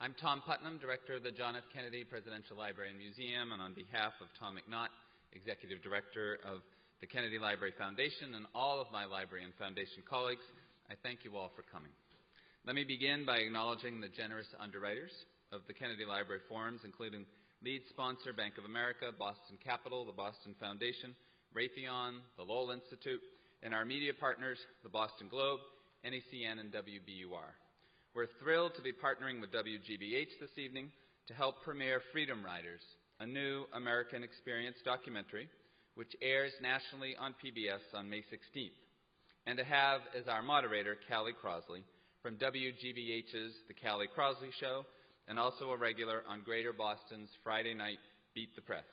I'm Tom Putnam, Director of the John F. Kennedy Presidential Library and Museum, and on behalf of Tom McNaught, Executive Director of the Kennedy Library Foundation, and all of my library and foundation colleagues, I thank you all for coming. Let me begin by acknowledging the generous underwriters of the Kennedy Library Forums, including lead sponsor Bank of America, Boston Capital, the Boston Foundation, Raytheon, the Lowell Institute, and our media partners, the Boston Globe, NECN, and WBUR. We're thrilled to be partnering with WGBH this evening to help premiere Freedom Riders, a new American experience documentary which airs nationally on PBS on May 16th, and to have as our moderator Callie Crossley from WGBH's The Callie Crossley Show, and also a regular on Greater Boston's Friday night Beat the Press.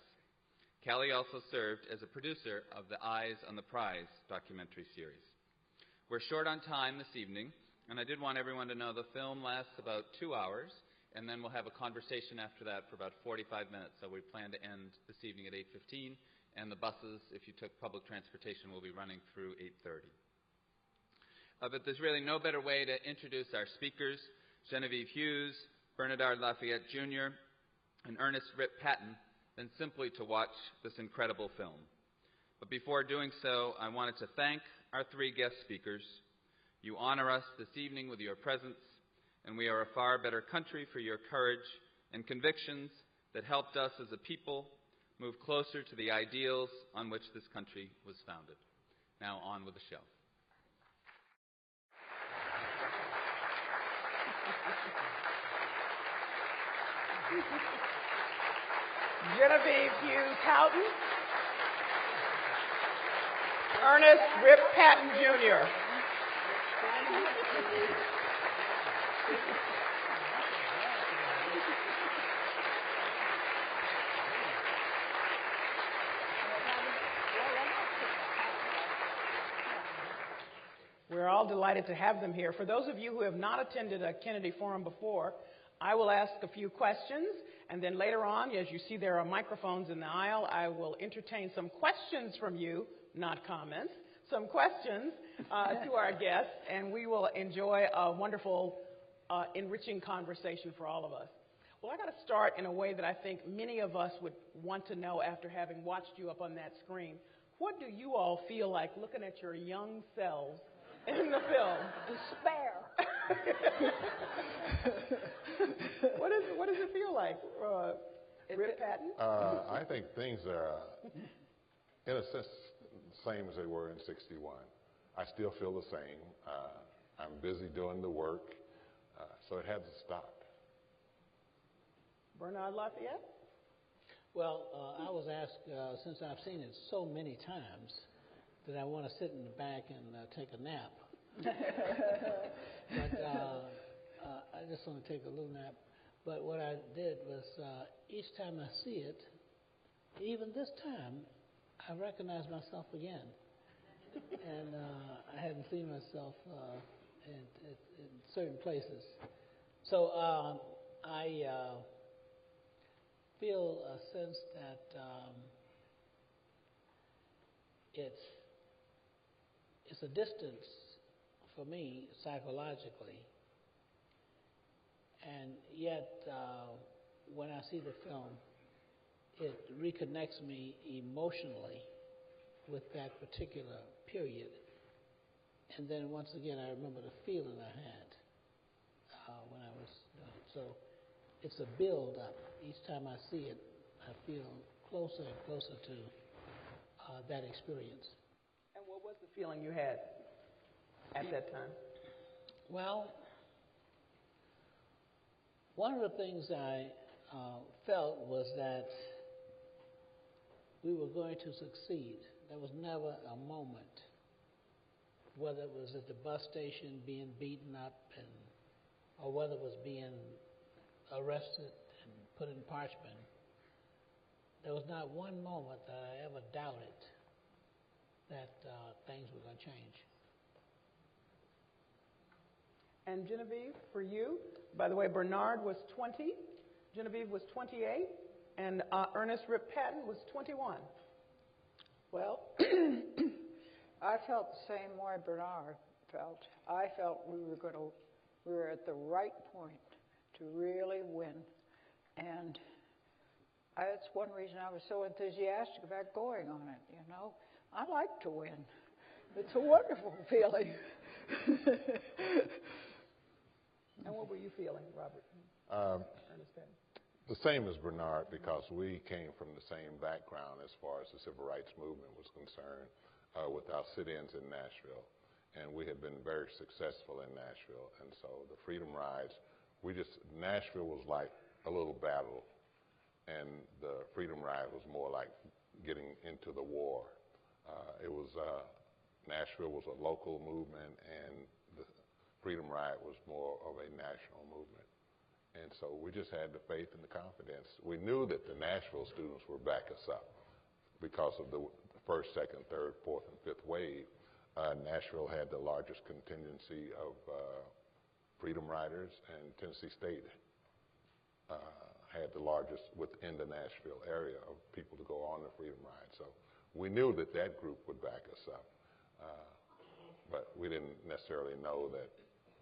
Callie also served as a producer of the Eyes on the Prize documentary series. We're short on time this evening, and I did want everyone to know the film lasts about 2 hours, and then we'll have a conversation after that for about 45 minutes. So we plan to end this evening at 8:15, and the buses, if you took public transportation, will be running through 8:30. But there's really no better way to introduce our speakers, Genevieve Hughes, Bernard Lafayette Jr., and Ernest Rip Patton, than simply to watch this incredible film. But before doing so, I wanted to thank our three guest speakers. You honor us this evening with your presence, and we are a far better country for your courage and convictions that helped us as a people move closer to the ideals on which this country was founded. Now on with the show. Genevieve Hughes Houghton, Ernest Rip Patton Jr. We're all delighted to have them here. For those of you who have not attended a Kennedy Forum before, I will ask a few questions, and then later on, as you see there are microphones in the aisle, I will entertain some questions from you, not comments, some questions to our guests, and we will enjoy a wonderful, enriching conversation for all of us. Well, I got to start in a way that I think many of us would want to know after having watched you up on that screen. What do you all feel like looking at your young selves in the film? Despair. What does it feel like, Rip Patton? I think things are, in a sense, the same as they were in '61. I still feel the same. I'm busy doing the work, so it hasn't stopped. Bernard Lafayette? Well, I was asked, since I've seen it so many times, that I want to sit in the back and take a nap. But I just want to take a little nap. But what I did was, each time I see it, even this time, I recognize myself again. And I hadn't seen myself in certain places. So I feel a sense that it's a distance for me psychologically, and yet when I see the film, it reconnects me emotionally with that particular period. And then once again, I remember the feeling I had when I was doing it. So it's a build-up. Each time I see it, I feel closer and closer to that experience. And what was the feeling you had at that time? Well, one of the things I felt was that we were going to succeed. There was never a moment, whether it was at the bus station being beaten up, or whether it was being arrested and put in parchment. There was not one moment that I ever doubted that things were going to change. And Genevieve, for you, by the way, Bernard was 20, Genevieve was 28, and Ernest Rip Patton was 21. Well, I felt the same way Bernard felt. I felt we were at the right point to really win. And that's one reason I was so enthusiastic about going on it, you know. I like to win. It's a wonderful feeling. And what were you feeling, Robert? Ernestine? The same as Bernard, because we came from the same background as far as the civil rights movement was concerned with our sit-ins in Nashville. And we had been very successful in Nashville. And so the Freedom Rides, Nashville was like a little battle. And the Freedom Ride was more like getting into the war. Nashville was a local movement, and the Freedom Ride was more of a national movement. And so we just had the faith and the confidence. We knew that the Nashville students would back us up because of the first, second, third, fourth, and fifth wave. Nashville had the largest contingency of Freedom Riders, and Tennessee State had the largest within the Nashville area of people to go on the Freedom Ride. So we knew that that group would back us up. But we didn't necessarily know that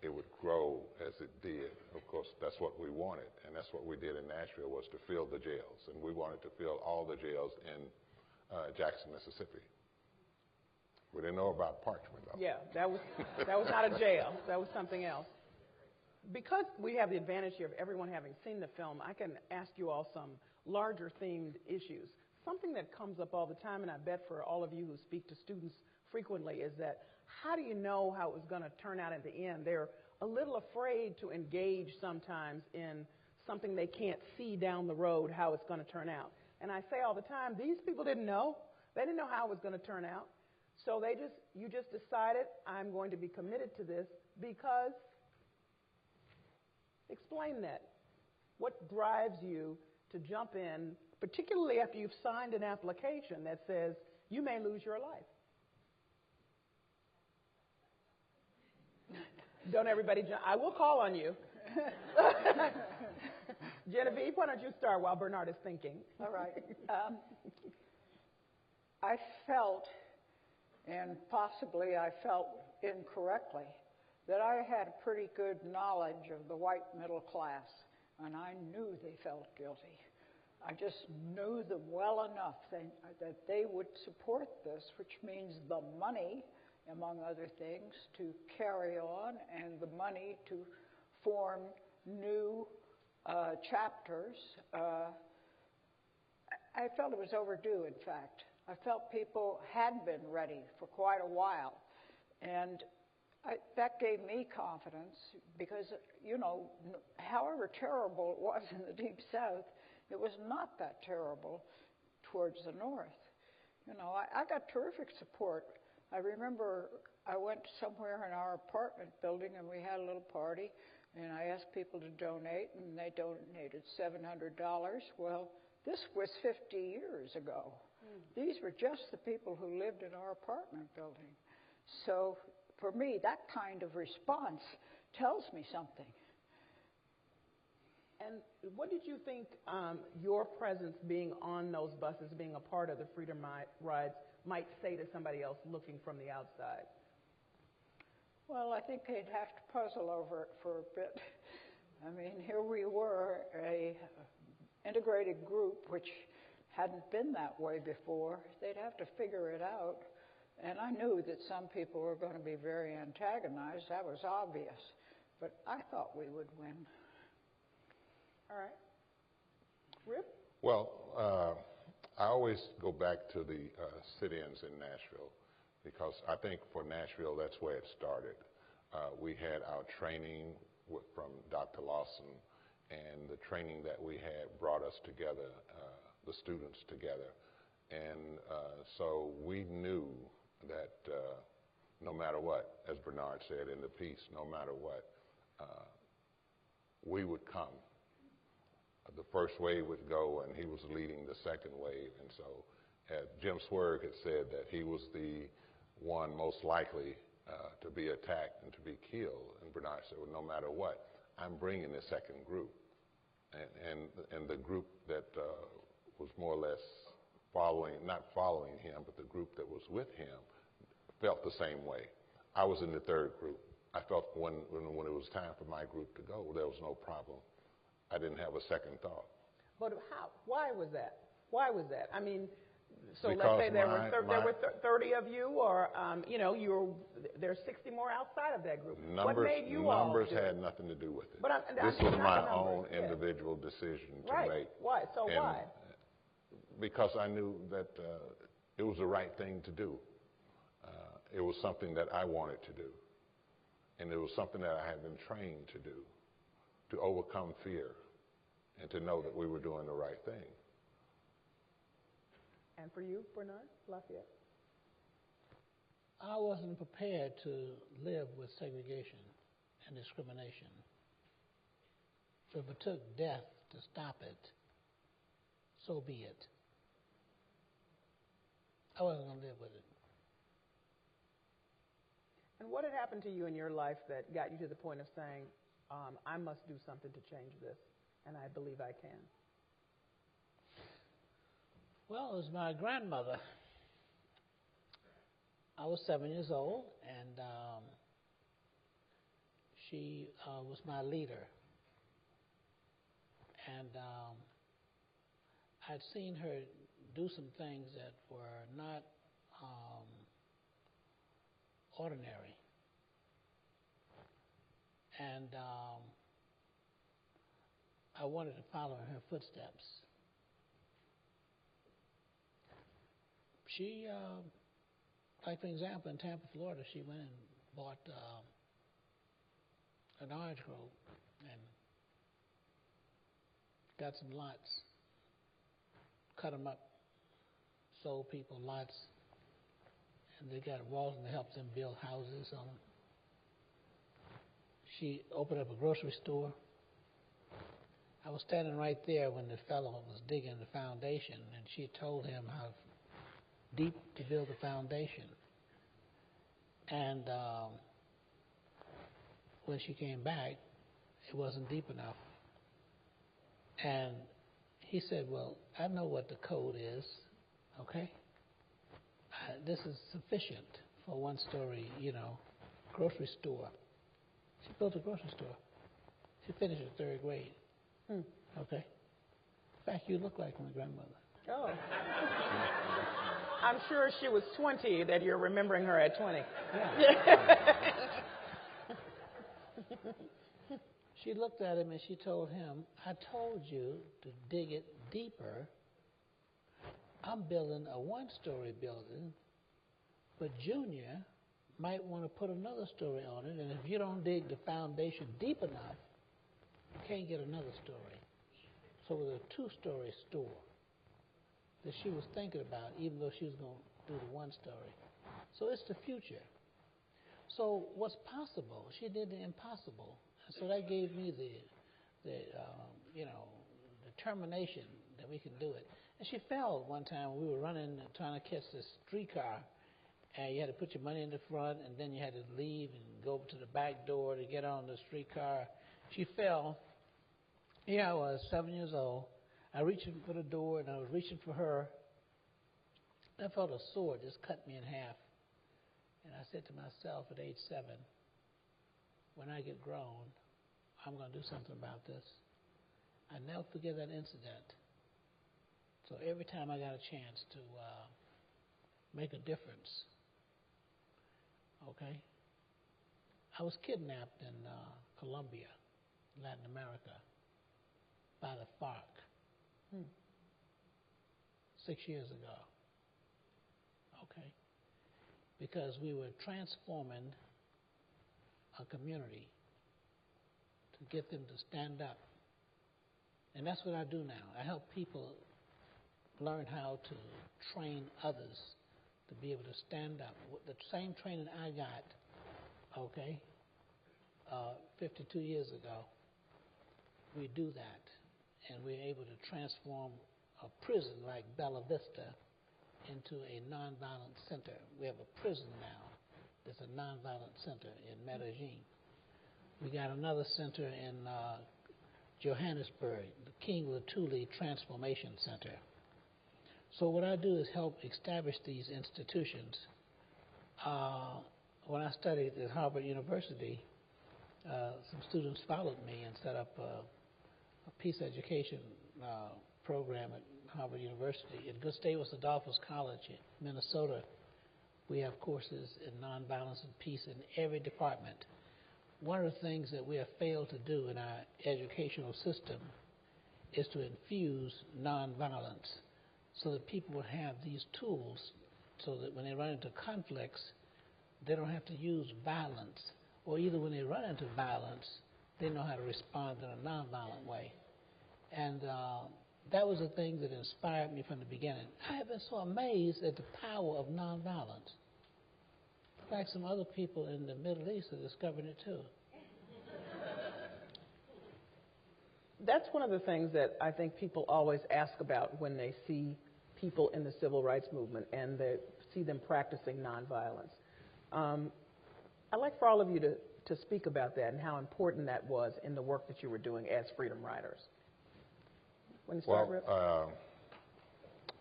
it would grow as it did. Of course, that's what we wanted, and that's what we did in Nashville, was to fill the jails. And we wanted to fill all the jails in Jackson, Mississippi. We didn't know about Parchment, though. Yeah, that was not a jail. That was something else. Because we have the advantage here of everyone having seen the film, I can ask you all some larger themed issues. Something that comes up all the time, and I bet for all of you who speak to students frequently, is that how do you know how it was going to turn out at the end? They're a little afraid to engage sometimes in something they can't see down the road how it's going to turn out. And I say all the time, these people didn't know. They didn't know how it was going to turn out. So you just decided, I'm going to be committed to this because. Explain that. What drives you to jump in, particularly after you've signed an application that says you may lose your life? Don't everybody jump. I will call on you. Genevieve, why don't you start while Bernard is thinking? All right. I felt, and possibly I felt incorrectly, that I had pretty good knowledge of the white middle class, and I knew they felt guilty. I just knew them well enough that they would support this, which means the money, among other things, to carry on, and the money to form new chapters. I felt it was overdue, in fact. I felt people had been ready for quite a while, and that gave me confidence because, you know, however terrible it was in the Deep South, it was not that terrible towards the North. You know, I got terrific support. I remember I went somewhere in our apartment building and we had a little party, and I asked people to donate, and they donated $700. Well, this was 50 years ago. These were just the people who lived in our apartment building. So for me, that kind of response tells me something. And what did you think your presence being on those buses, being a part of the Freedom Rides, might say to somebody else looking from the outside? Well, I think they'd have to puzzle over it for a bit. I mean, here we were, a integrated group which hadn't been that way before. They'd have to figure it out. And I knew that some people were going to be very antagonized. That was obvious. But I thought we would win. All right. Rip? Well, I always go back to the sit-ins in Nashville because I think for Nashville, that's where it started. We had our training from Dr. Lawson, and the training that we had brought us together, the students together. And so we knew that no matter what, as Bernard said in the piece, no matter what, we would come. The first wave would go, and he was leading the second wave. And so Jim Swerg had said that he was the one most likely to be attacked and to be killed. And Bernard said, well, no matter what, I'm bringing the second group. And the group that was more or less not following him, but the group that was with him felt the same way. I was in the third group. I felt when it was time for my group to go, there was no problem I didn't have a second thought. But how? Why was that? Why was that? I mean, so Because let's say there were 30 of you, or there's 60 more outside of that group. What made you all Numbers do it? had nothing to do with it. But this was my not the own numbers, yes. individual decision to Right. make. Why? So And why? Because I knew that it was the right thing to do. It was something that I wanted to do. And it was something that I had been trained to do, to overcome fear and to know that we were doing the right thing. And for you, Bernard, Lafayette? I wasn't prepared to live with segregation and discrimination. So if it took death to stop it, so be it. I wasn't going to live with it. And what had happened to you in your life that got you to the point of saying, I must do something to change this, and I believe I can? Well, it was my grandmother. I was 7 years old, and she was my leader. And I'd seen her do some things that were not ordinary. And I wanted to follow in her footsteps. She, like for example, in Tampa, Florida, she went and bought an orange grove and got some lots, cut them up, sold people lots, and they got Walton to help them build houses on them. She opened up a grocery store. I was standing right there when the fellow was digging the foundation, and she told him how deep to build the foundation. And when she came back, it wasn't deep enough. And he said, well, I know what the code is, okay? This is sufficient for one-story, grocery store. She built a grocery store. She finished her third grade. Okay? In fact, you look like my grandmother. Oh. I'm sure she was 20 that you're remembering her at 20. Yeah. She looked at him and she told him, I told you to dig it deeper. I'm building a one-story building, but Junior might want to put another story on it, and if you don't dig the foundation deep enough, you can't get another story. So it was a two-story store that she was thinking about, even though she was going to do the one story. So it's the future. So what's possible? She did the impossible. So that gave me the determination that we can do it. And she fell one time. We were running, trying to catch this streetcar, and you had to put your money in the front, and then you had to leave and go over to the back door to get on the streetcar. She fell. Here I was, 7 years old. I reached for the door, and I was reaching for her. I felt a sword just cut me in half. And I said to myself at age 7, when I get grown, I'm going to do something about this. I never forget that incident. So every time I got a chance to make a difference, okay? I was kidnapped in Colombia, Latin America, by the FARC 6 years ago, okay? Because we were transforming a community to get them to stand up. And that's what I do now. I help people learn how to train others to be able to stand up. With the same training I got, okay, 52 years ago, we do that. And we're able to transform a prison like Bella Vista into a nonviolent center. We have a prison now that's a nonviolent center in Medellin. We got another center in Johannesburg, the King Lutuli Transformation Center. So what I do is help establish these institutions. When I studied at Harvard University, some students followed me and set up a peace education program at Harvard University. At Gustavus Adolphus College in Minnesota, we have courses in nonviolence and peace in every department. One of the things that we have failed to do in our educational system is to infuse nonviolence so that people will have these tools so that when they run into conflicts, they don't have to use violence, or either when they run into violence, they know how to respond in a nonviolent way. And that was the thing that inspired me from the beginning. I have been so amazed at the power of nonviolence. In fact, some other people in the Middle East are discovering it too. That's one of the things that I think people always ask about when they see people in the civil rights movement and they see them practicing nonviolence. I'd like for all of you to speak about that and how important that was in the work that you were doing as freedom riders. When you start, Rip?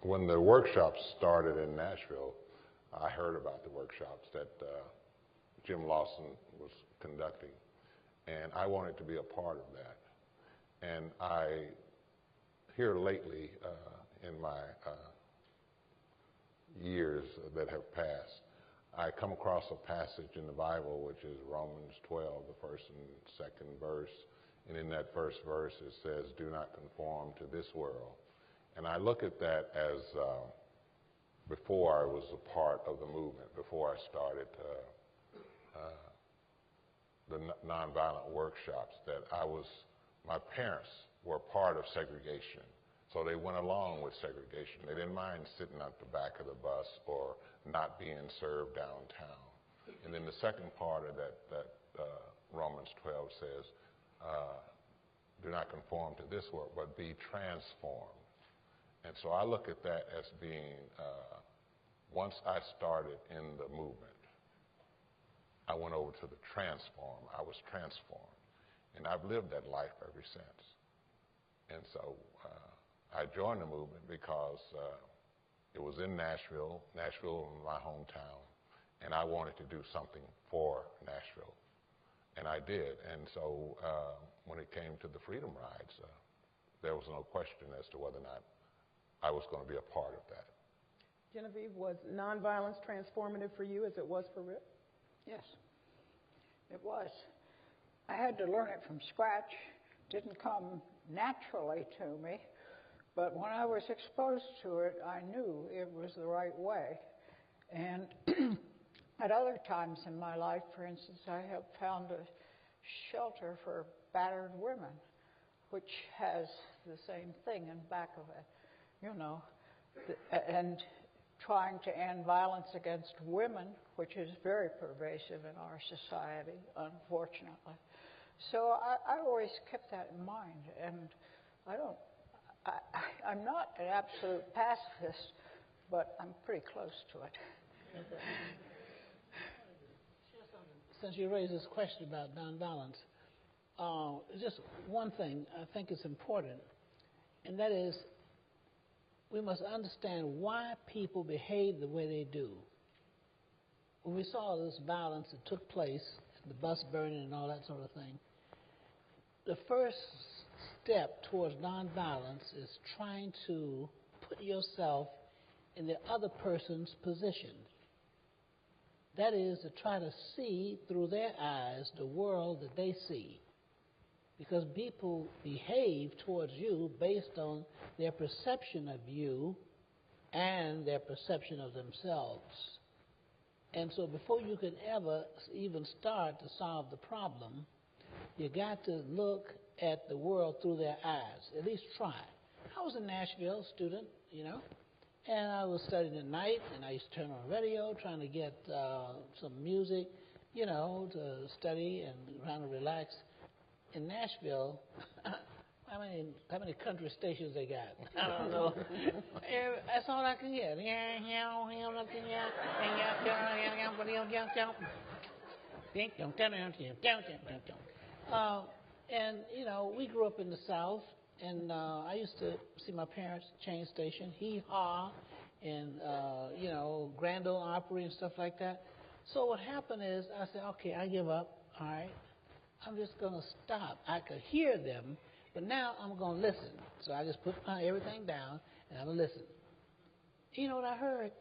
When the workshops started in Nashville, I heard about the workshops that Jim Lawson was conducting, and I wanted to be a part of that. And I, here lately, in my years that have passed, I come across a passage in the Bible, which is Romans 12, the first and second verse. And in that first verse, it says, "Do not conform to this world." And I look at that as before I was a part of the movement, before I started the nonviolent workshops, that my parents were part of segregation. So they went along with segregation. They didn't mind sitting at the back of the bus or not being served downtown. And then the second part of that Romans 12 says, do not conform to this world, but be transformed. And so I look at that as being, once I started in the movement, I went over to the transform. I was transformed. And I've lived that life ever since. And so I joined the movement because it was in Nashville. Nashville was my hometown. And I wanted to do something for Nashville. And I did. And so when it came to the Freedom Rides, there was no question as to whether or not I was going to be a part of that. Genevieve, was nonviolence transformative for you as it was for Rip? Yes, it was. I had to learn it from scratch. Didn't come naturally to me, but when I was exposed to it, I knew it was the right way. And at other times in my life, for instance, I have found a shelter for battered women, which has the same thing in back of it, and trying to end violence against women, which is very pervasive in our society, unfortunately. So I always kept that in mind, and I'm not an absolute pacifist, but I'm pretty close to it. Since you raised this question about nonviolence, just one thing I think is important, and that is we must understand why people behave the way they do. When we saw this violence that took place, the bus burning and all that sort of thing, the first step towards nonviolence is trying to put yourself in the other person's position. That is to try to see through their eyes the world that they see. Because people behave towards you based on their perception of you and their perception of themselves. And so before you can ever even start to solve the problem, you got to look at the world through their eyes, at least try. I was a Nashville student, and I was studying at night, and I used to turn on the radio trying to get some music, to study and trying to relax. In Nashville, how many country stations they got? I don't know. That's all I can get. And we grew up in the South, and I used to see my parents change station, Hee Haw, and Grand Ole Opry and stuff like that. So what happened is I said, okay, I give up. All right. I'm just going to stop. I could hear them, But now I'm going to listen. So I just put everything down, and I'm going to listen. You know what I heard?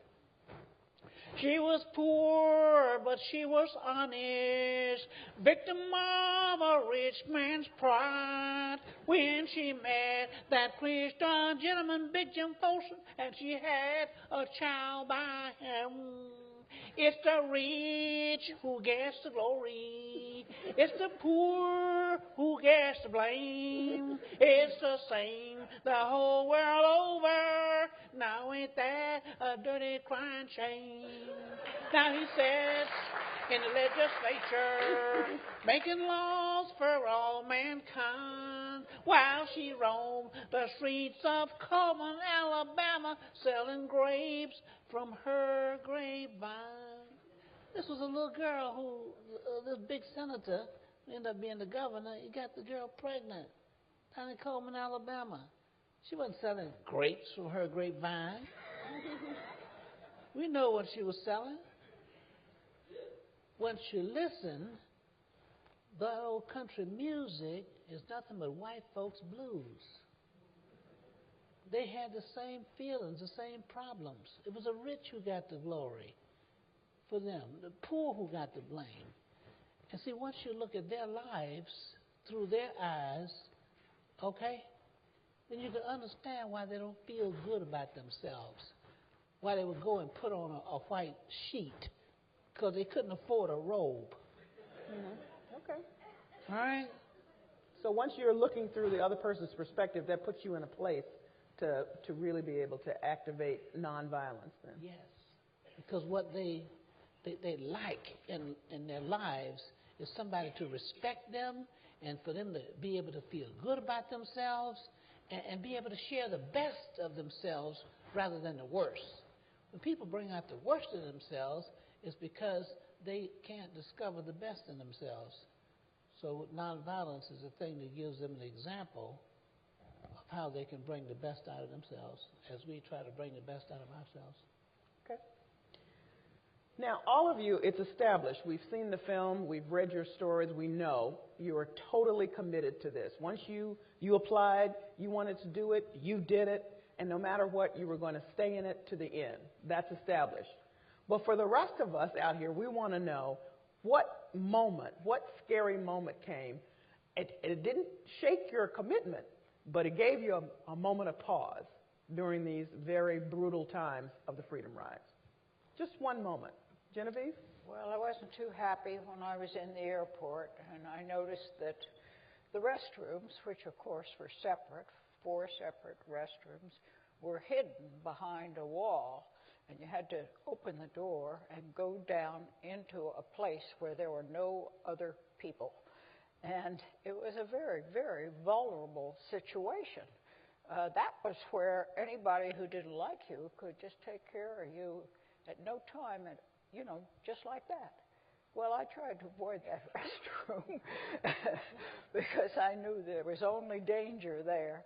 She was poor, but she was honest, victim of a rich man's pride. When she met that Christian gentleman, Big Jim Folsom, and she had a child by him. It's the rich who gets the glory. It's the poor who gets the blame. It's the same the whole world over. Now ain't that a dirty crying shame? Now he says in the legislature, making laws for all mankind, while she roamed the streets of Coleman, Alabama, selling grapes from her grapevine. This was a little girl who, this big senator, ended up being the governor. He got the girl pregnant down in Coleman, Alabama. She wasn't selling grapes from her grapevine. We know what she was selling. Once you listen, the old country music is nothing but white folks' blues. They had the same feelings, the same problems. It was the rich who got the glory for them, the poor who got the blame. And see, once you look at their lives through their eyes, okay, then you can understand why they don't feel good about themselves, why they would go and put on a white sheet, because they couldn't afford a robe. Mm-hmm. Okay. All right? So once you're looking through the other person's perspective, that puts you in a place to really be able to activate nonviolence then. Yes. Because what they like in their lives is somebody to respect them and for them to be able to feel good about themselves and be able to share the best of themselves rather than the worst. When people bring out the worst of themselves, it's because they can't discover the best in themselves. So nonviolence is a thing that gives them an example of how they can bring the best out of themselves as we try to bring the best out of ourselves. Okay. Now, all of you, it's established. We've seen the film. We've read your stories. We know you are totally committed to this. Once you applied, you wanted to do it, you did it, and no matter what, you were going to stay in it to the end. That's established. But for the rest of us out here, we want to know what scary moment came. It didn't shake your commitment, but it gave you a moment of pause during these very brutal times of the Freedom Rides. Just one moment. Genevieve? Well, I wasn't too happy when I was in the airport, and I noticed that the restrooms, which of course were separate, 4 separate restrooms, were hidden behind a wall, and you had to open the door and go down into a place where there were no other people. And it was a very, very vulnerable situation. That was where anybody who didn't like you could just take care of you at no time, just like that. Well, I tried to avoid that restroom because I knew there was only danger there.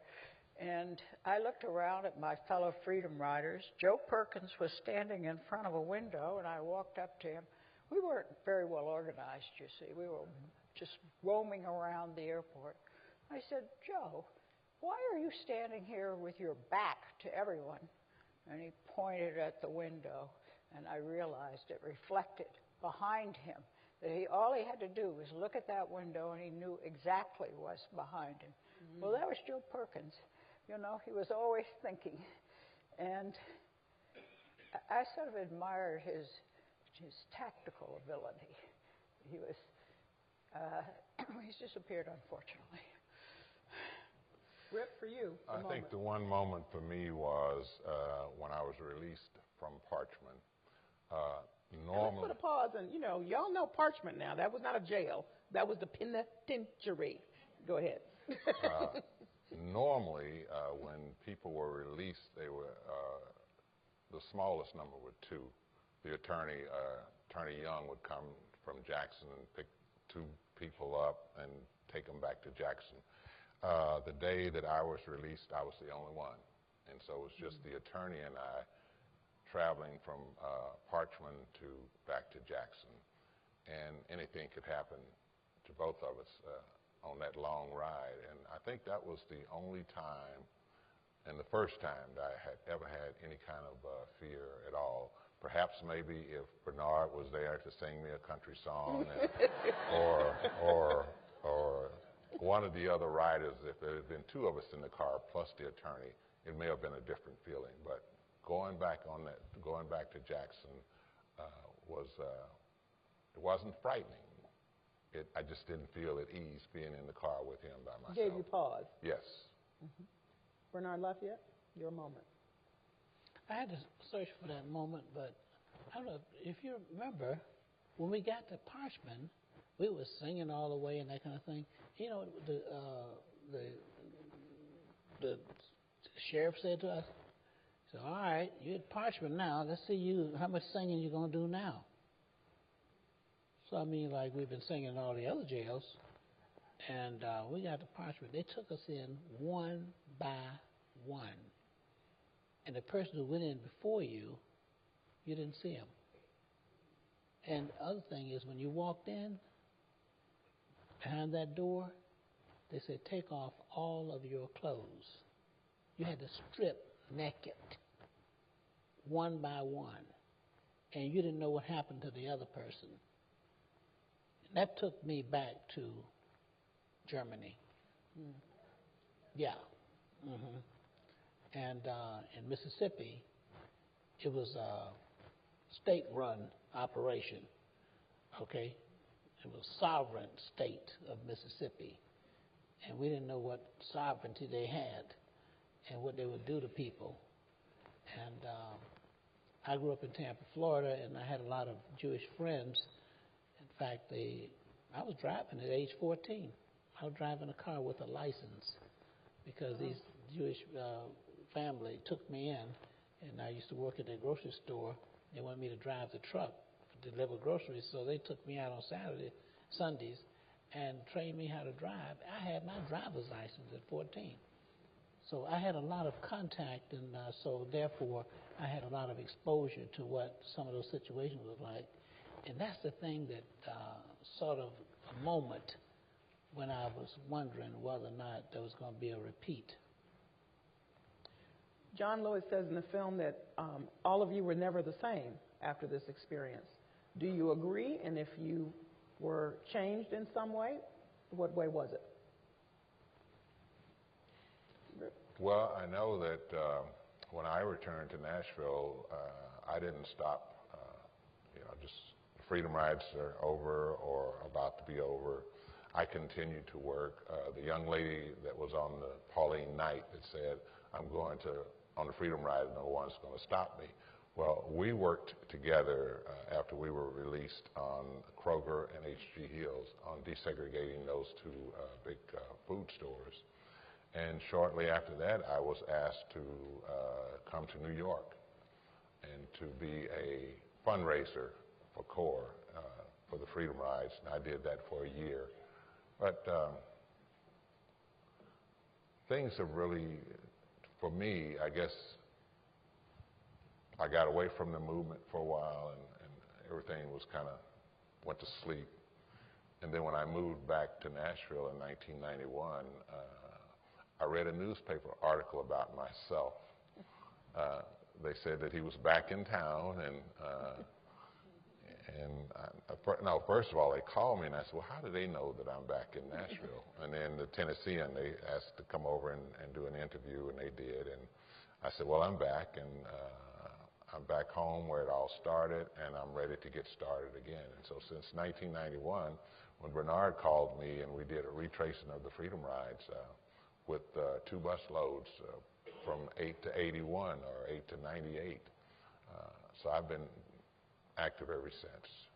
And I looked around at my fellow Freedom Riders. Joe Perkins was standing in front of a window, and I walked up to him. We weren't very well organized, you see. We were just roaming around the airport. I said, Joe, why are you standing here with your back to everyone? And he pointed at the window, and I realized it reflected behind him that all he had to do was look at that window, and he knew exactly what's behind him. Mm-hmm. Well, that was Joe Perkins. He was always thinking. And I sort of admired his tactical ability. He's disappeared, unfortunately. Rip, for you, I think the one moment for me was when I was released from Parchman. Let's put a pause, and y'all know Parchman now. That was not a jail. That was the penitentiary. Go ahead. Normally, when people were released, they were the smallest number were 2. The Attorney Young would come from Jackson and pick 2 people up and take them back to Jackson. The day that I was released, I was the only one, and so it was just the attorney and I traveling from Parchman back to Jackson, and anything could happen to both of us on that long ride. And I think that was the only time and the first time that I had ever had any kind of fear at all. Perhaps maybe if Bernard was there to sing me a country song, and, or one of the other riders, if there had been two of us in the car plus the attorney, it may have been a different feeling. But going back to Jackson it wasn't frightening. I just didn't feel at ease being in the car with him by myself. Gave you pause. Yes. Mm-hmm. Bernard Lafayette, your moment. I had to search for that moment, but I don't know if you remember when we got to Parchman, we were singing all the way and that kind of thing. You know, the sheriff said to us, "So all right, you're at Parchman now. Let's see how much singing you're gonna do now." So I mean, like we've been singing in all the other jails, and we got to Parchman. They took us in one by one, and the person who went in before you didn't see him. And the other thing is, when you walked in, behind that door, they said, "Take off all of your clothes." You had to strip naked, one by one, and you didn't know what happened to the other person. That took me back to Germany. Mm. Yeah. Mm-hmm. And in Mississippi, it was a state-run operation, okay? It was sovereign state of Mississippi, and we didn't know what sovereignty they had and what they would do to people. And I grew up in Tampa, Florida, and I had a lot of Jewish friends. In fact, I was driving at age 14. I was driving a car with a license because these Jewish family took me in, and I used to work at their grocery store. They wanted me to drive the truck to deliver groceries, so they took me out on Sundays, and trained me how to drive. I had my driver's license at 14. So I had a lot of contact, and so therefore I had a lot of exposure to what some of those situations was like. And that's the thing that sort of a moment when I was wondering whether or not there was going to be a repeat. John Lewis says in the film that all of you were never the same after this experience. Do you agree? And if you were changed in some way, what way was it? Well, I know that when I returned to Nashville, I didn't stop, just freedom rides are over or about to be over. I continued to work. The young lady that was on the Pauline Knight that said, "I'm going on the freedom ride, no one's going to stop me." Well, we worked together after we were released on Kroger and H.G. Hills on desegregating those two big food stores. And shortly after that, I was asked to come to New York and to be a fundraiser for CORE, for the Freedom Rides, and I did that for a year. But things have really, for me, I guess, I got away from the movement for a while, and everything was kind of went to sleep. And then when I moved back to Nashville in 1991, I read a newspaper article about myself. They said that he was back in town, no, first of all, they called me, and I said, "Well, how do they know that I'm back in Nashville?" And then the Tennessean, they asked to come over and do an interview, and they did. And I said, "Well, I'm back, and I'm back home where it all started, and I'm ready to get started again." And so since 1991, when Bernard called me and we did a retracing of the Freedom Rides with 2 bus loads from 8 to 81 or 8 to 98, so I've been active ever since.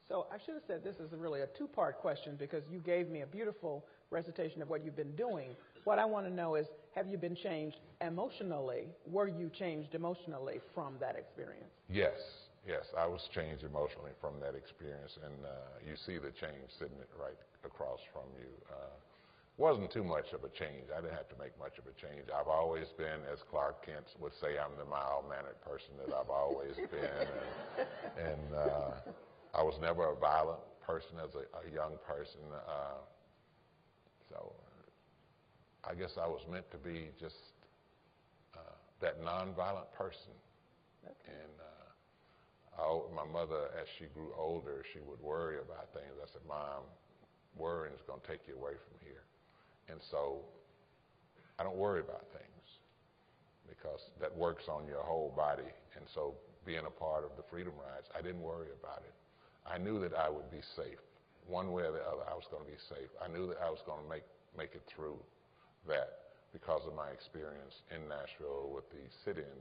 So I should have said this is really a two-part question because you gave me a beautiful recitation of what you've been doing. What I want to know is, have you been changed emotionally? Were you changed emotionally from that experience? Yes, I was changed emotionally from that experience, and you see the change sitting right across from you. Wasn't too much of a change. I didn't have to make much of a change. I've always been, as Clark Kent would say, I'm the mild-mannered person that I've always been, and I was never a violent person as a young person. So I guess I was meant to be just that nonviolent person. Okay. And my mother, as she grew older, she would worry about things. I said, Mom, worrying is going to take you away from here. And so I don't worry about things because that works on your whole body. And so being a part of the Freedom Rides, I didn't worry about it. I knew that I would be safe. One way or the other, I was going to be safe. I knew that I was going to make it through that because of my experience in Nashville with the sit-in.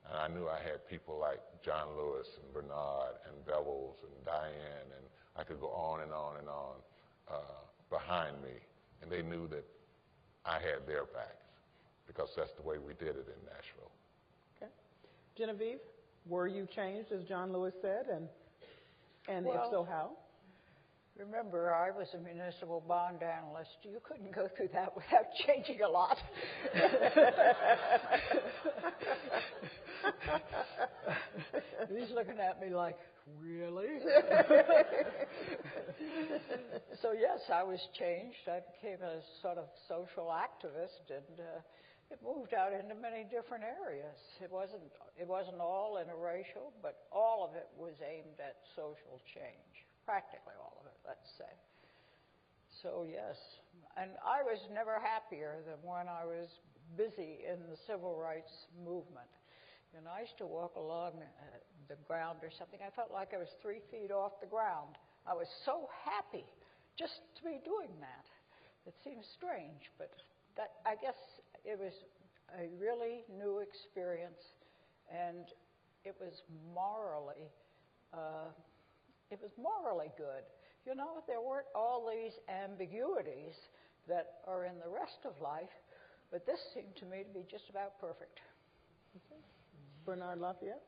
And I knew I had people like John Lewis and Bernard and Bevels and Diane, and I could go on and on and on behind me. And they knew that I had their backs because that's the way we did it in Nashville. Okay. Genevieve, were you changed, as John Lewis said, and Well, if so, how? Remember, I was a municipal bond analyst. You couldn't go through that without changing a lot. He's looking at me like, really? So yes, I was changed. I became a sort of social activist, and it moved out into many different areas. It wasn't all interracial, but all of it was aimed at social change. Practically all of it, let's say. So yes, and I was never happier than when I was busy in the civil rights movement. And I used to walk along the ground or something. I felt like I was 3 feet off the ground. I was so happy just to be doing that. It seems strange, but that, I guess it was a really new experience, and it was morally good. You know, there weren't all these ambiguities that are in the rest of life, but this seemed to me to be just about perfect. Okay. Bernard Lafayette?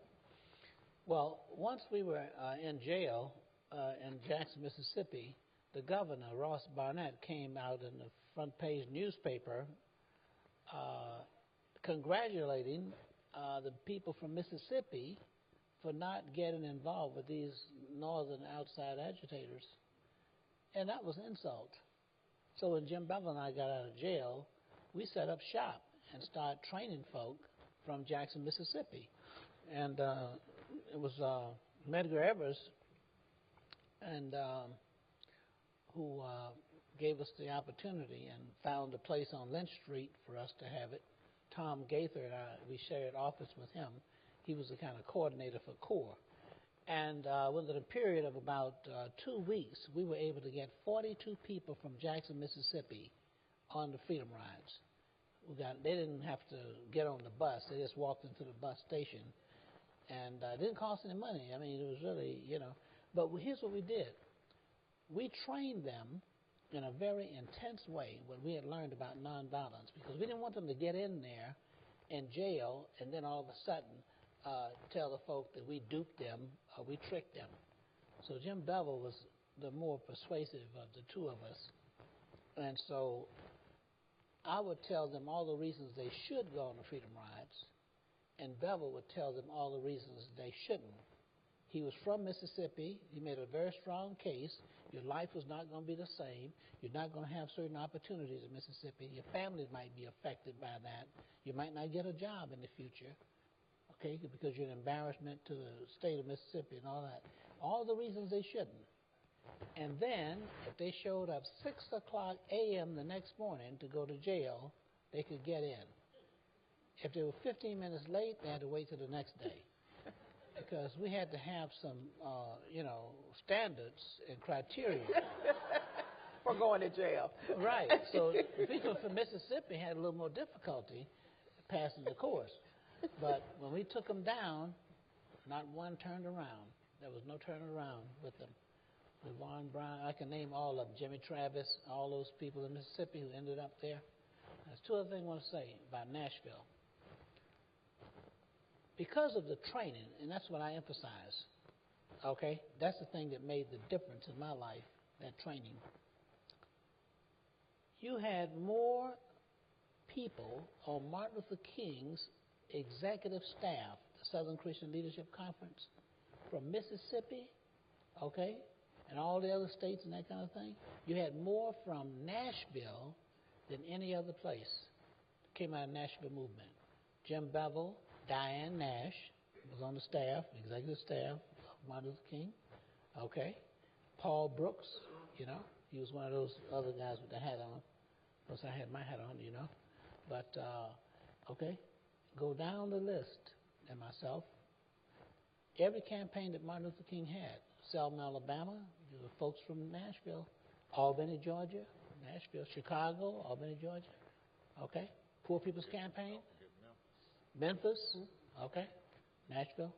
Well, once we were in jail in Jackson, Mississippi, the governor, Ross Barnett, came out in the front page newspaper congratulating the people from Mississippi for not getting involved with these northern outside agitators. And that was an insult. So when Jim Bevel and I got out of jail, we set up shop and started training folk from Jackson, Mississippi. And it was Medgar Evers and who gave us the opportunity and found a place on Lynch Street for us to have it. Tom Gaither and I, we shared office with him. He was the kind of coordinator for CORE. And within a period of about 2 weeks, we were able to get 42 people from Jackson, Mississippi on the Freedom Rides. They didn't have to get on the bus. They just walked into the bus station. And it didn't cost any money. I mean, it was really, you know. But here's what we did. We trained them in a very intense way what we had learned about nonviolence, because we didn't want them to get in there in jail and then all of a sudden tell the folk that we duped them or we tricked them. So Jim Bevel was the more persuasive of the two of us. And so I would tell them all the reasons they should go on the Freedom Rides, and Bevel would tell them all the reasons they shouldn't. He was from Mississippi. He made a very strong case. Your life was not going to be the same. You're not going to have certain opportunities in Mississippi. Your family might be affected by that. You might not get a job in the future, okay, because you're an embarrassment to the state of Mississippi and all that. All the reasons they shouldn't. And then, if they showed up 6 o'clock a.m. the next morning to go to jail, they could get in. If they were 15 minutes late, they had to wait till the next day. Because we had to have some, standards and criteria. For going to jail. Right. So people from Mississippi had a little more difficulty passing the course. But when we took them down, not one turned around. There was no turning around with them. Levon Brown, I can name all of them. Jimmy Travis, all those people in Mississippi who ended up there. There's two other things I want to say about Nashville. Because of the training, and that's what I emphasize, okay? That's the thing that made the difference in my life, that training. You had more people on Martin Luther King's executive staff, the Southern Christian Leadership Conference, from Mississippi, okay, and all the other states and that kind of thing, you had more from Nashville than any other place. Came out of the Nashville movement. Jim Bevel, Diane Nash was on the staff, executive staff of Martin Luther King. Okay. Paul Brooks, he was one of those other guys with the hat on. Of course, I had my hat on, But, okay, go down the list. And myself, every campaign that Martin Luther King had, Selma, Alabama, there were folks from Nashville, Albany, Georgia, Nashville, Chicago, Albany, Georgia, okay, Poor People's Campaign, Memphis, okay, Nashville.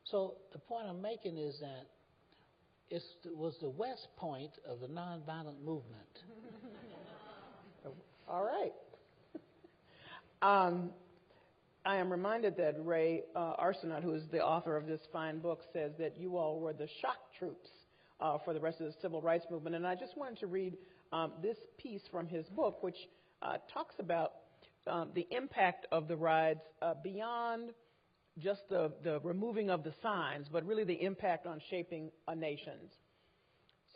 So the point I'm making is that it was the West Point of the nonviolent movement. All right. I am reminded that Ray Arsenault, who is the author of this fine book, says that you all were the shock troops for the rest of the civil rights movement. And I just wanted to read this piece from his book, which talks about the impact of the riots beyond just the removing of the signs, but really the impact on shaping a nation's.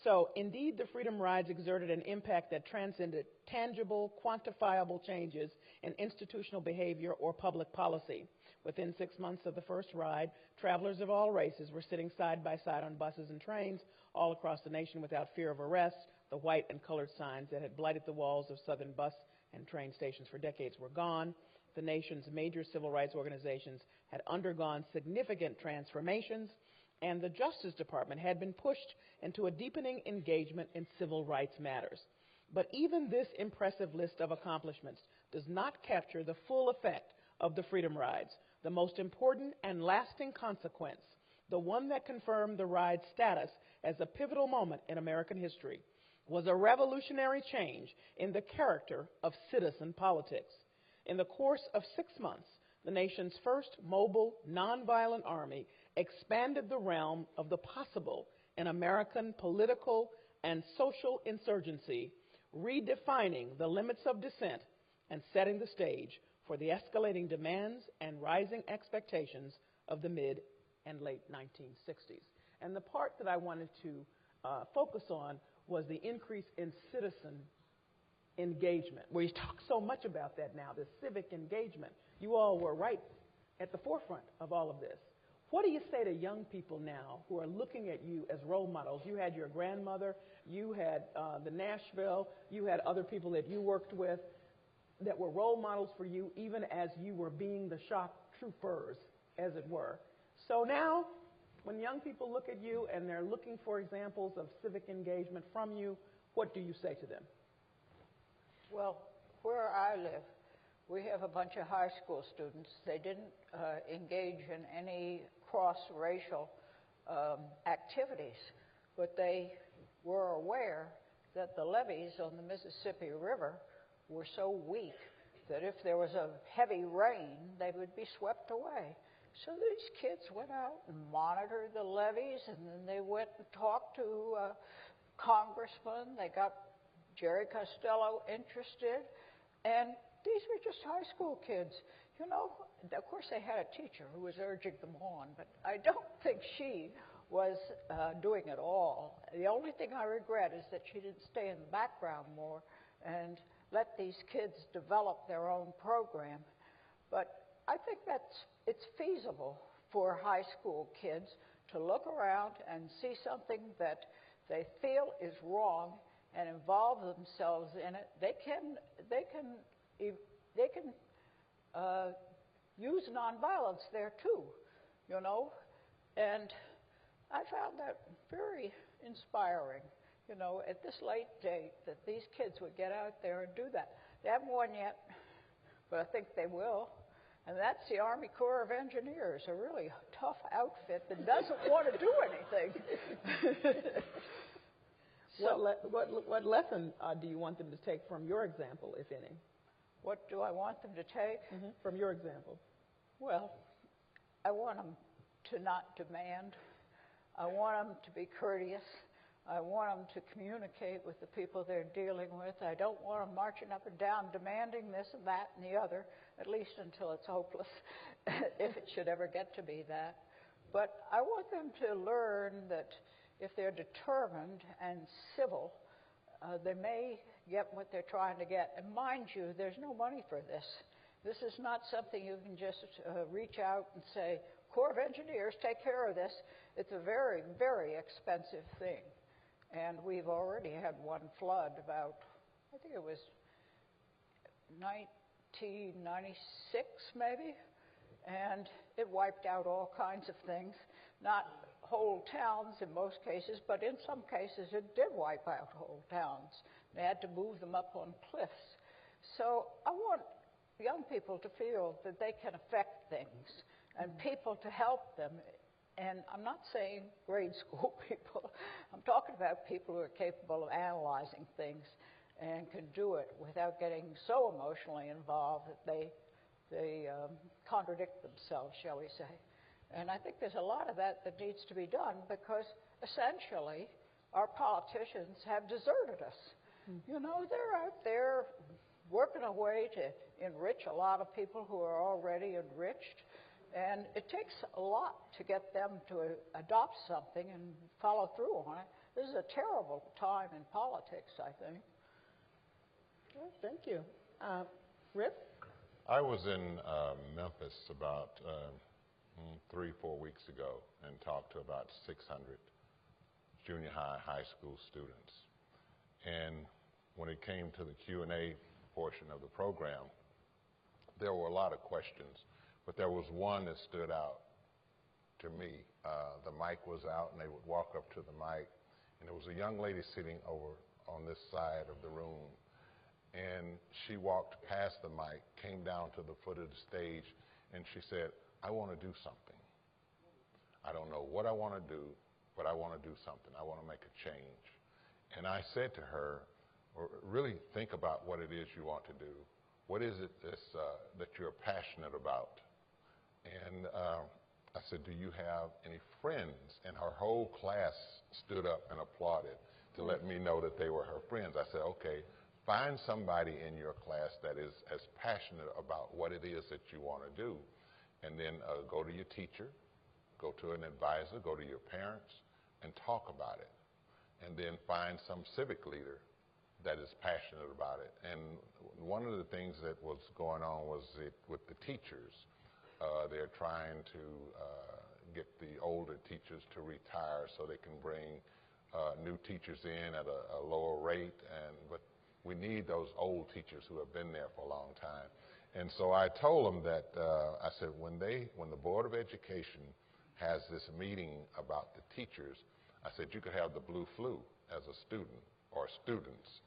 So, indeed, the Freedom Rides exerted an impact that transcended tangible, quantifiable changes in institutional behavior or public policy. Within 6 months of the first ride, travelers of all races were sitting side by side on buses and trains all across the nation without fear of arrest. The white and colored signs that had blighted the walls of southern bus and train stations for decades were gone. The nation's major civil rights organizations had undergone significant transformations, and the Justice Department had been pushed into a deepening engagement in civil rights matters. But even this impressive list of accomplishments does not capture the full effect of the Freedom Rides. The most important and lasting consequence, the one that confirmed the ride's status as a pivotal moment in American history, was a revolutionary change in the character of citizen politics. In the course of 6 months, the nation's first mobile, nonviolent army expanded the realm of the possible in American political and social insurgency, redefining the limits of dissent and setting the stage for the escalating demands and rising expectations of the mid and late 1960s. And the part that I wanted to focus on was the increase in citizen engagement. We talk so much about that now, the civic engagement. You all were right at the forefront of all of this. What do you say to young people now who are looking at you as role models? You had your grandmother, you had the Nashville, you had other people that you worked with that were role models for you even as you were being the shock troopers, as it were. So now, when young people look at you and they're looking for examples of civic engagement from you, what do you say to them? Well, where I live, we have a bunch of high school students. They didn't engage in any cross-racial activities, but they were aware that the levees on the Mississippi River were so weak that if there was a heavy rain, they would be swept away. So these kids went out and monitored the levees, and then they went and talked to congressmen. They got Jerry Costello interested, and these were just high school kids. You know, of course they had a teacher who was urging them on, but I don't think she was doing it all. The only thing I regret is that she didn't stay in the background more and let these kids develop their own program. But I think it's feasible for high school kids to look around and see something that they feel is wrong and involve themselves in it. They can use nonviolence there too, you know. And I found that very inspiring, you know, at this late date, that these kids would get out there and do that. They haven't won yet, but I think they will. And that's the Army Corps of Engineers, a really tough outfit that doesn't want to do anything. So, what lesson do you want them to take from your example, if any? What do I want them to take? From your example. Well, I want them to not demand. I want them to be courteous. I want them to communicate with the people they're dealing with. I don't want them marching up and down demanding this and that and the other, at least until it's hopeless, if it should ever get to be that. But I want them to learn that if they're determined and civil, they may get what they're trying to get. And mind you, there's no money for this. This is not something you can just reach out and say, Corps of Engineers, take care of this. It's a very, very expensive thing. And we've already had one flood about, I think it was 1996 maybe, and it wiped out all kinds of things. Not whole towns in most cases, but in some cases it did wipe out whole towns. They had to move them up on cliffs. So I want young people to feel that they can affect things and people to help them. And I'm not saying grade school people. I'm talking about people who are capable of analyzing things and can do it without getting so emotionally involved that they contradict themselves, shall we say. And I think there's a lot of that needs to be done because essentially our politicians have deserted us. You know, they're out there working a way to enrich a lot of people who are already enriched. And it takes a lot to get them to adopt something and follow through on it. This is a terrible time in politics, I think. Well, thank you. Rip? I was in Memphis about 3-4 weeks ago and talked to about 600 junior high school students. And when it came to the Q&A portion of the program, there were a lot of questions, but there was one that stood out to me. The mic was out, and they would walk up to the mic, and there was a young lady sitting over on this side of the room, and she walked past the mic, came down to the foot of the stage, and she said, I want to do something. I don't know what I want to do, but I want to do something. I want to make a change. And I said to her, really think about what it is you want to do. What is it that you're passionate about? And I said, do you have any friends? And her whole class stood up and applauded to let me know that they were her friends. I said, okay, find somebody in your class that is as passionate about what it is that you want to do. And then go to your teacher, go to an advisor, go to your parents, and talk about it. And then find some civic leader that is passionate about it. And one of the things that was going on was with the teachers. They're trying to get the older teachers to retire so they can bring new teachers in at a lower rate. But we need those old teachers who have been there for a long time. And so I told them that, I said, when the Board of Education has this meeting about the teachers, I said, you could have the blue flu as a student or students.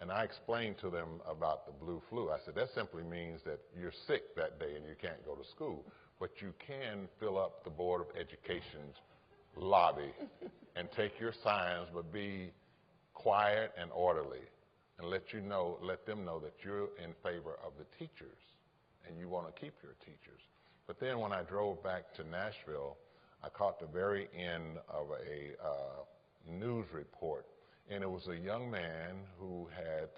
And I explained to them about the blue flu. I said, that simply means that you're sick that day and you can't go to school. But you can fill up the Board of Education's lobby and take your signs, but be quiet and orderly. And let them know that you're in favor of the teachers and you want to keep your teachers. But then when I drove back to Nashville, I caught the very end of a news report, and it was a young man who had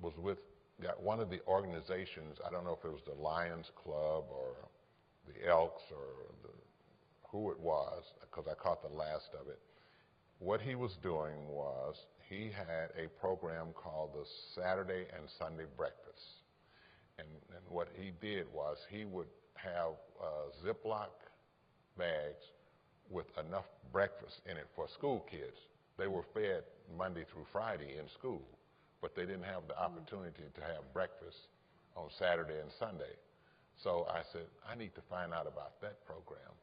was with one of the organizations. I don't know if it was the Lions Club or the Elks or who it was, because I caught the last of it. What he was doing was he had a program called the Saturday and Sunday Breakfast. And what he did was he would have Ziploc bags with enough breakfast in it for school kids. They were fed Monday through Friday in school, but they didn't have the opportunity to have breakfast on Saturday and Sunday. So I said, I need to find out about that program.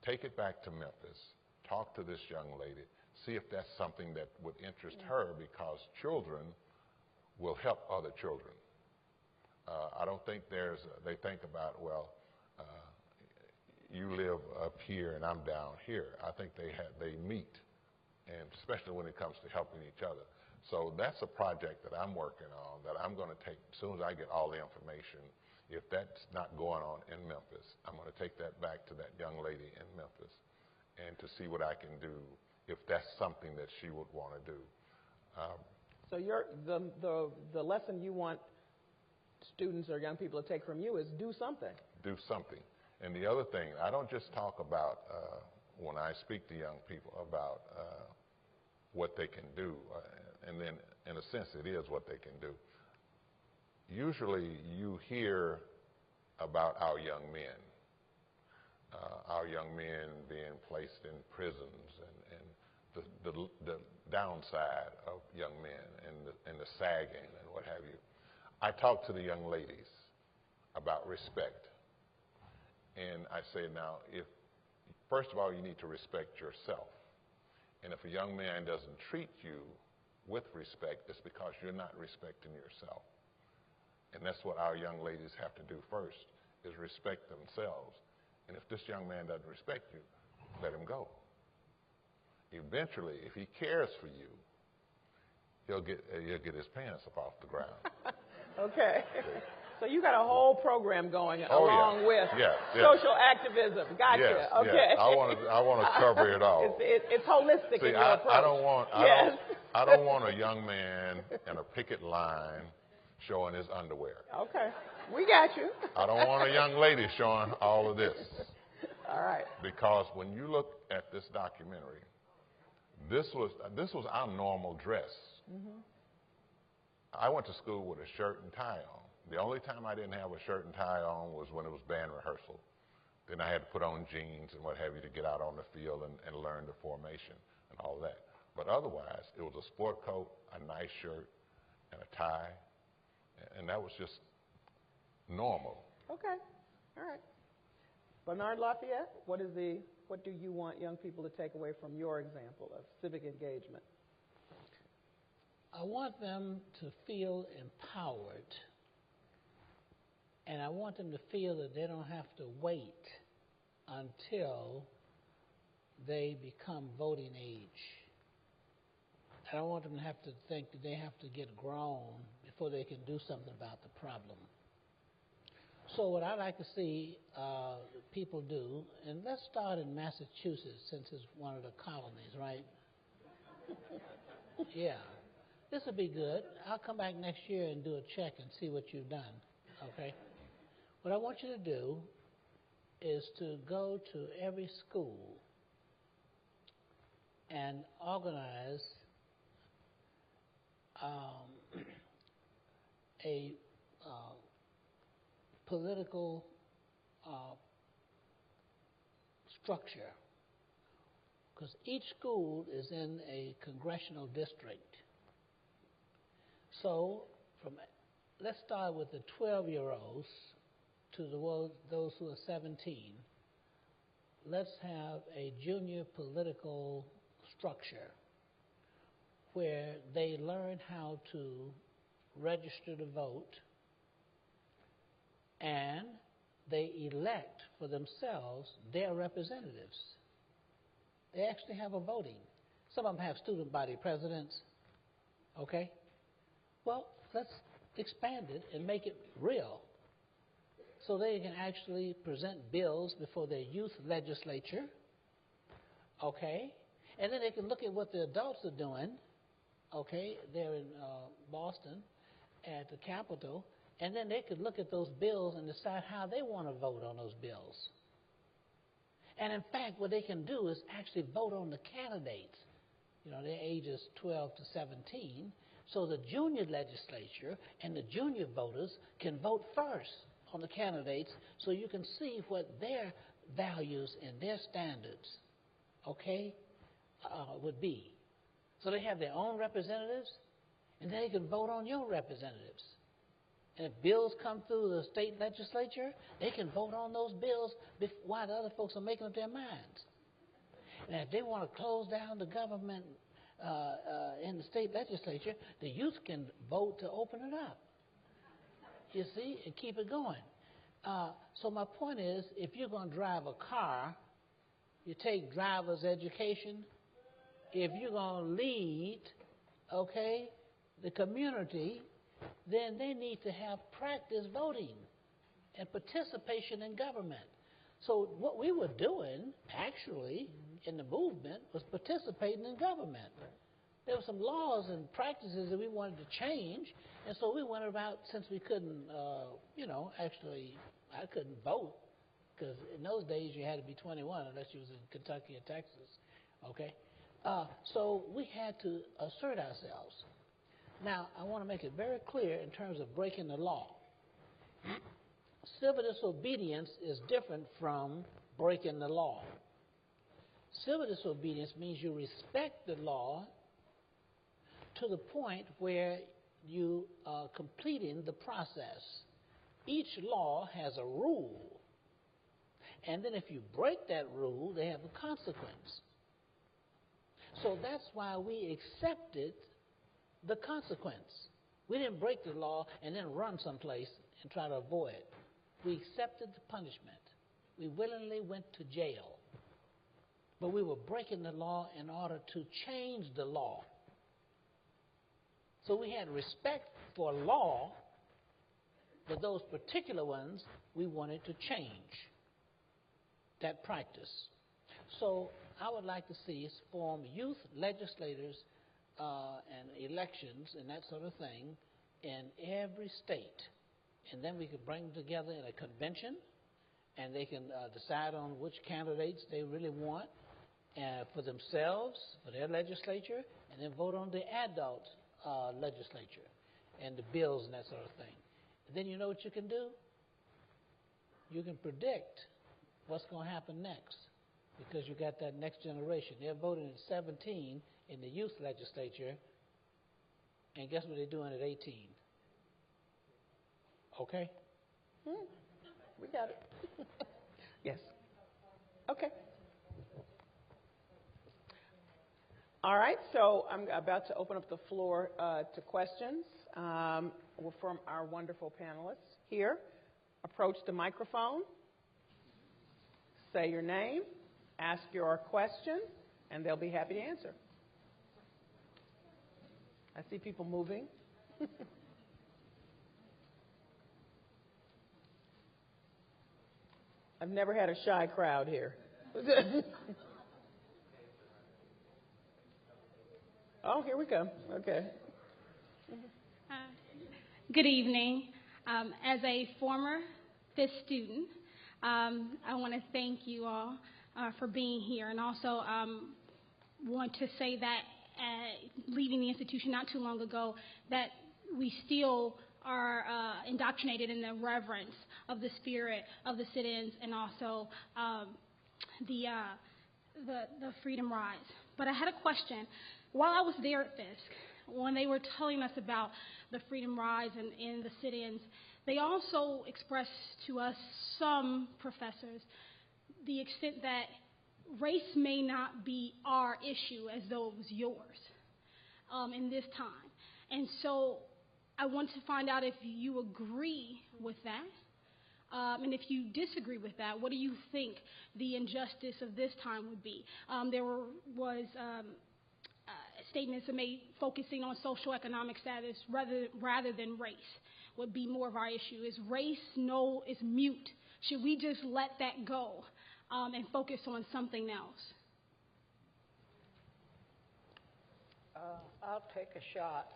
Take it back to Memphis, talk to this young lady, see if that's something that would interest her, because children will help other children. I don't think they think about, well, you live up here and I'm down here. I think they meet, and especially when it comes to helping each other. So that's a project that I'm working on that I'm going to take as soon as I get all the information. If that's not going on in Memphis, I'm going to take that back to that young lady in Memphis and to see what I can do if that's something that she would want to do. So the lesson you want students or young people to take from you is do something. Do something. And the other thing, I don't just talk about when I speak to young people about what they can do, and then in a sense it is what they can do. Usually you hear about our young men being placed in prisons and the downside of young men and the sagging and what have you. I talk to the young ladies about respect. And I say, now, first of all, you need to respect yourself. And if a young man doesn't treat you with respect, it's because you're not respecting yourself. And that's what our young ladies have to do first, is respect themselves. And if this young man doesn't respect you, let him go. Eventually, if he cares for you, he'll get his pants up off the ground. Okay. So you got a whole program going along with yeah. social activism. Gotcha. Yes, okay. yes. I want to cover it all. It's holistic in your approach. I don't want a young man in a picket line showing his underwear. Okay. We got you. I don't want a young lady showing all of this. All right. Because when you look at this documentary, this was our normal dress. Mm-hmm. I went to school with a shirt and tie on. The only time I didn't have a shirt and tie on was when it was band rehearsal. Then I had to put on jeans and what have you to get out on the field and learn the formation and all that. But otherwise, it was a sport coat, a nice shirt, and a tie, and that was just normal. Okay. All right. Bernard Lafayette, what do you want young people to take away from your example of civic engagement? I want them to feel empowered, and I want them to feel that they don't have to wait until they become voting age. I don't want them to have to think that they have to get grown before they can do something about the problem. So what I'd like to see people do, and let's start in Massachusetts since it's one of the colonies, right? Yeah. This will be good. I'll come back next year and do a check and see what you've done, okay? What I want you to do is to go to every school and organize a political structure, because each school is in a congressional district. So let's start with the 12-year-olds to those who are 17. Let's have a junior political structure where they learn how to register to vote, and they elect for themselves their representatives. They actually have a voting. Some of them have student body presidents, okay? Well, let's expand it and make it real so they can actually present bills before their youth legislature, okay? And then they can look at what the adults are doing, okay? They're in Boston at the Capitol, and then they could look at those bills and decide how they want to vote on those bills. And in fact, what they can do is actually vote on the candidates. You know, their ages 12 to 17. So the junior legislature and the junior voters can vote first on the candidates so you can see what their values and their standards, okay, would be. So they have their own representatives, and then they can vote on your representatives. And if bills come through the state legislature, they can vote on those bills while the other folks are making up their minds. And if they want to close down the government in the state legislature, the youth can vote to open it up, you see, and keep it going. So my point is, if you're going to drive a car, you take driver's education. If you're going to lead, okay, the community, then they need to have practice voting and participation in government. So what we were doing, actually, in the movement was participating in government. There were some laws and practices that we wanted to change, and so we went about, since we couldn't, actually, I couldn't vote because in those days you had to be 21 unless you was in Kentucky or Texas, okay? So we had to assert ourselves. Now, I want to make it very clear in terms of breaking the law. Civil disobedience is different from breaking the law. Civil disobedience means you respect the law to the point where you are completing the process. Each law has a rule, and then if you break that rule, they have a consequence. So that's why we accepted the consequence. We didn't break the law and then run someplace and try to avoid it. We accepted the punishment. We willingly went to jail. But we were breaking the law in order to change the law. So we had respect for law, but those particular ones we wanted to change that practice. So I would like to see us form youth legislators and elections and that sort of thing in every state. And then we could bring them together in a convention, and they can decide on which candidates they really want for themselves, for their legislature, and then vote on the adult legislature and the bills and that sort of thing. And then you know what you can do? You can predict what's going to happen next, because you got that next generation. They're voting at 17 in the youth legislature, and guess what they're doing at 18? Okay? We got it. Yes. Okay. All right, so I'm about to open up the floor to questions from our wonderful panelists here. Approach the microphone, say your name, ask your question, and they'll be happy to answer. I see people moving. I've never had a shy crowd here. Oh, here we go. Okay. Good evening. As a former FIS student, I want to thank you all for being here, and also want to say that leaving the institution not too long ago, that we still are indoctrinated in the reverence of the spirit of the sit-ins and also the Freedom Rise. But I had a question. While I was there at Fisk, when they were telling us about the Freedom Rise and the sit-ins, they also expressed to us, some professors, the extent that race may not be our issue as though it was yours in this time. And so I want to find out if you agree with that. And if you disagree with that, what do you think the injustice of this time would be? There was statements made focusing on socioeconomic status rather than race would be more of our issue. Is race is mute? Should we just let that go and focus on something else? I'll take a shot.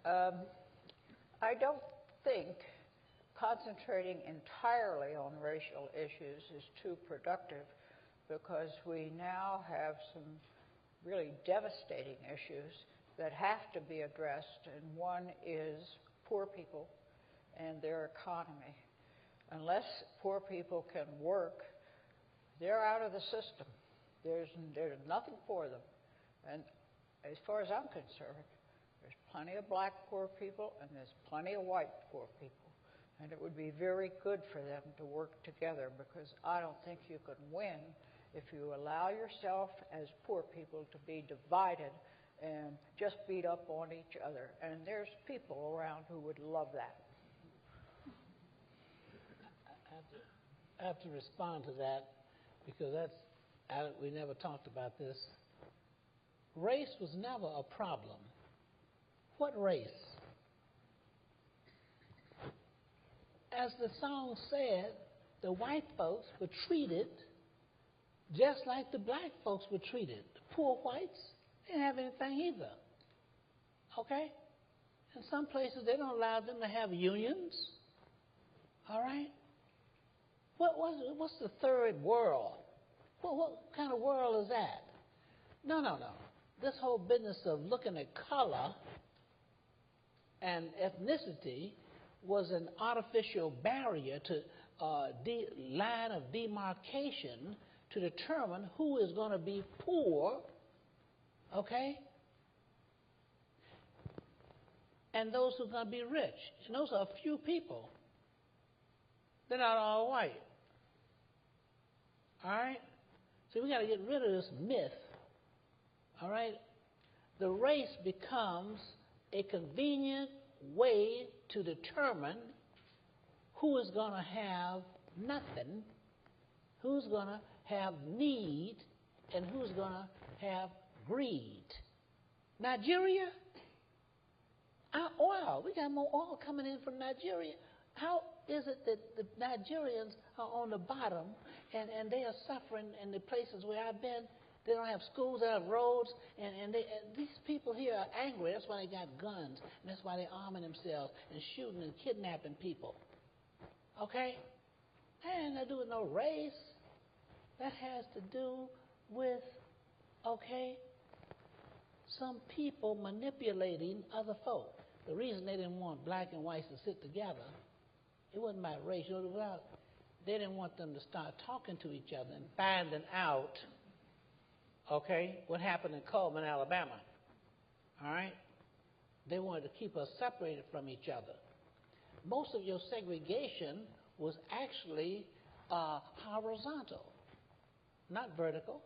I don't think concentrating entirely on racial issues is too productive, because we now have some really devastating issues that have to be addressed, and one is poor people and their economy. Unless poor people can work, they're out of the system. There's nothing for them. And as far as I'm concerned, there's plenty of black poor people and there's plenty of white poor people. And it would be very good for them to work together, because I don't think you can win if you allow yourself as poor people to be divided and just beat up on each other. And there's people around who would love that. I have to respond to that, because we never talked about this. Race was never a problem. What race? As the song said, the white folks were treated just like the black folks were treated. The poor whites didn't have anything either. Okay? In some places, they don't allow them to have unions. All right? What's the third world? What kind of world is that? No. This whole business of looking at color and ethnicity was an artificial barrier to line of demarcation to determine who is going to be poor, okay, and those who are going to be rich. And those are a few people. They're not all white. All right? So we got to get rid of this myth. All right? The race becomes a convenient way to determine who is going to have nothing, who's going to have need, and who's going to have greed. Nigeria? Our oil. We got more oil coming in from Nigeria. How is it that the Nigerians are on the bottom and they are suffering in the places where I've been? They don't have schools, they have roads, and these people here are angry. That's why they got guns, and that's why they're arming themselves and shooting and kidnapping people. Okay? That ain't nothing to do with no race. That has to do with, okay, some people manipulating other folk. The reason they didn't want black and whites to sit together, it wasn't about race. You know, they didn't want them to start talking to each other and finding out, okay, what happened in Coleman, Alabama. All right? They wanted to keep us separated from each other. Most of your segregation was actually horizontal, not vertical.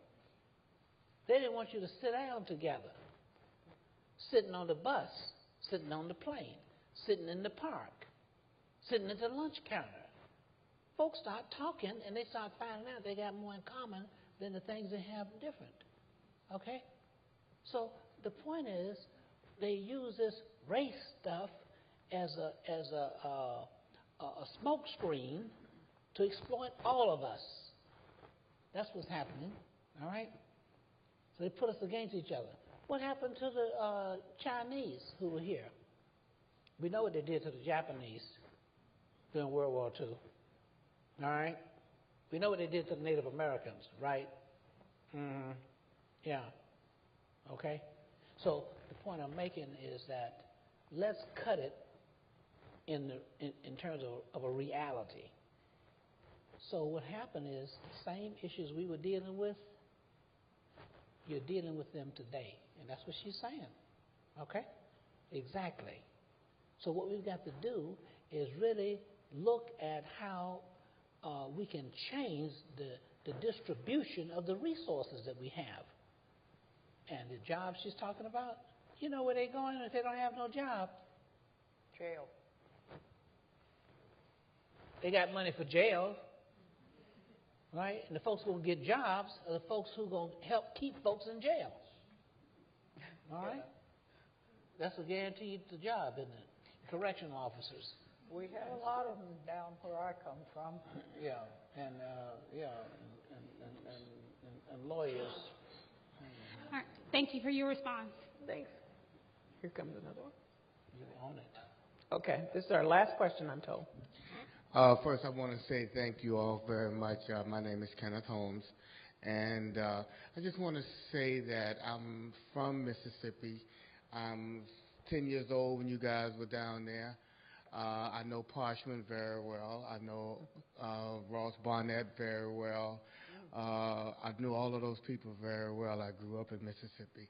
They didn't want you to sit down together, sitting on the bus, sitting on the plane, sitting in the park, sitting at the lunch counter. Folks start talking, and they start finding out they got more in common than the things they have different. Okay? So the point is, they use this race stuff as a smoke screen to exploit all of us. That's what's happening. All right? So they put us against each other. What happened to the Chinese who were here? We know what they did to the Japanese during World War II. All right? We know what they did to the Native Americans, right? Mm-hmm. Yeah. Okay? So the point I'm making is that let's cut it in terms of a reality. So what happened is the same issues we were dealing with, you're dealing with them today. And that's what she's saying. Okay? Exactly. So what we've got to do is really look at how we can change the distribution of the resources that we have. And the jobs she's talking about, you know where they're going if they don't have no job? Jail. They got money for jail, right? And the folks who are going to get jobs are the folks who are going to help keep folks in jail. All right? That's a guaranteed job, isn't it? Correctional officers. We have a lot of them down where I come from. Yeah, and lawyers. All right. Thank you for your response. Thanks. Here comes another one. You own it. Okay, this is our last question, I'm told. First, I want to say thank you all very much. My name is Kenneth Holmes, and I just want to say that I'm from Mississippi. I'm 10 years old when you guys were down there. I know Parchman very well. I know Ross Barnett very well. I knew all of those people very well. I grew up in Mississippi.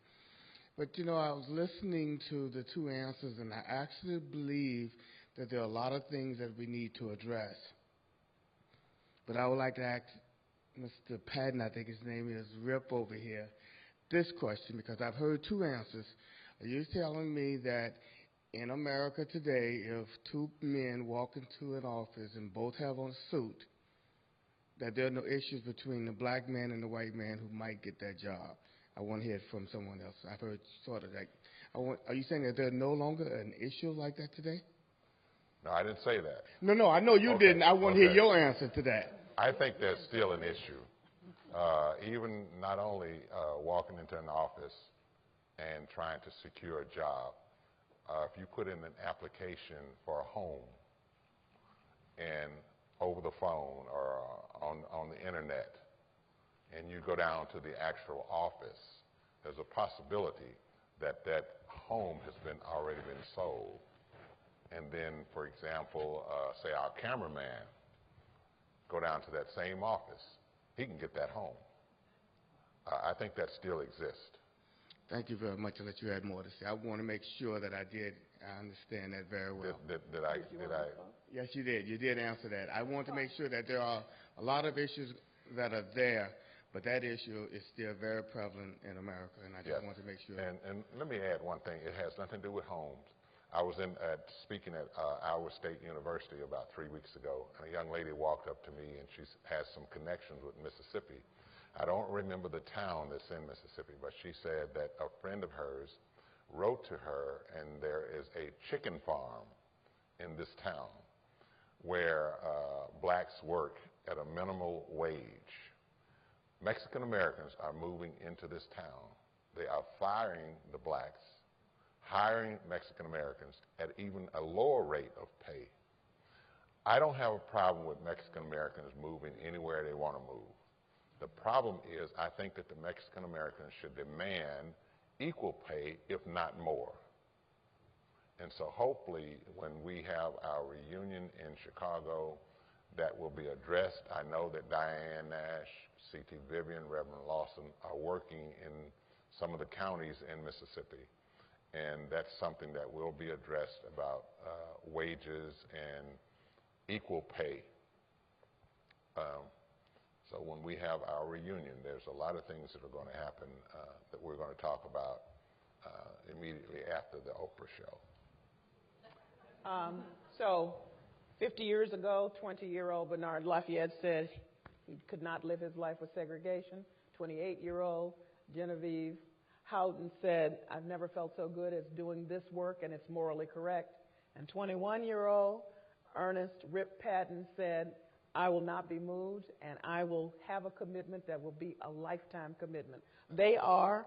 But, you know, I was listening to the two answers, and I actually believe that there are a lot of things that we need to address. But I would like to ask Mr. Patton, I think his name is, Rip over here, this question, because I've heard two answers. Are you telling me that in America today, if two men walk into an office and both have on a suit, that there are no issues between the black man and the white man who might get that job? I want to hear it from someone else. I've heard sort of like, are you saying that there's no longer an issue like that today? No, I didn't say that. No, I know you didn't. I want to hear your answer to that. I think there's still an issue. Even not only walking into an office and trying to secure a job, if you put in an application for a home and over the phone or on the internet, and you go down to the actual office, there's a possibility that that home has already been sold. And then, for example, say our cameraman, go down to that same office, he can get that home. I think that still exists. Thank you very much. I'll let you add more to say. I want to make sure that I understand that very well. Did I? Yes, you did. You did answer that. I want to make sure that there are a lot of issues that are there, but that issue is still very prevalent in America, and I just want to make sure. And let me add one thing. It has nothing to do with homes. I was speaking at Iowa State University about 3 weeks ago, and a young lady walked up to me, and she has some connections with Mississippi. I don't remember the town that's in Mississippi, but she said that a friend of hers wrote to her, and there is a chicken farm in this town where blacks work at a minimal wage. Mexican Americans are moving into this town. They are firing the blacks, hiring Mexican Americans at even a lower rate of pay. I don't have a problem with Mexican Americans moving anywhere they want to move. The problem is I think that the Mexican Americans should demand equal pay, if not more. And so hopefully when we have our reunion in Chicago, that will be addressed. I know that Diane Nash, C.T. Vivian, Reverend Lawson are working in some of the counties in Mississippi. And that's something that will be addressed about wages and equal pay. So when we have our reunion, there's a lot of things that are going to happen that we're going to talk about immediately after the Oprah show. So 50 years ago, 20-year-old Bernard Lafayette said he could not live his life with segregation. 28-year-old Genevieve Houghton said, I've never felt so good as doing this work, and it's morally correct. And 21-year-old Ernest Rip Patton said, I will not be moved, and I will have a commitment that will be a lifetime commitment. They are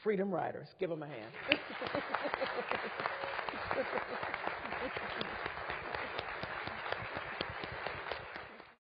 freedom riders. Give them a hand.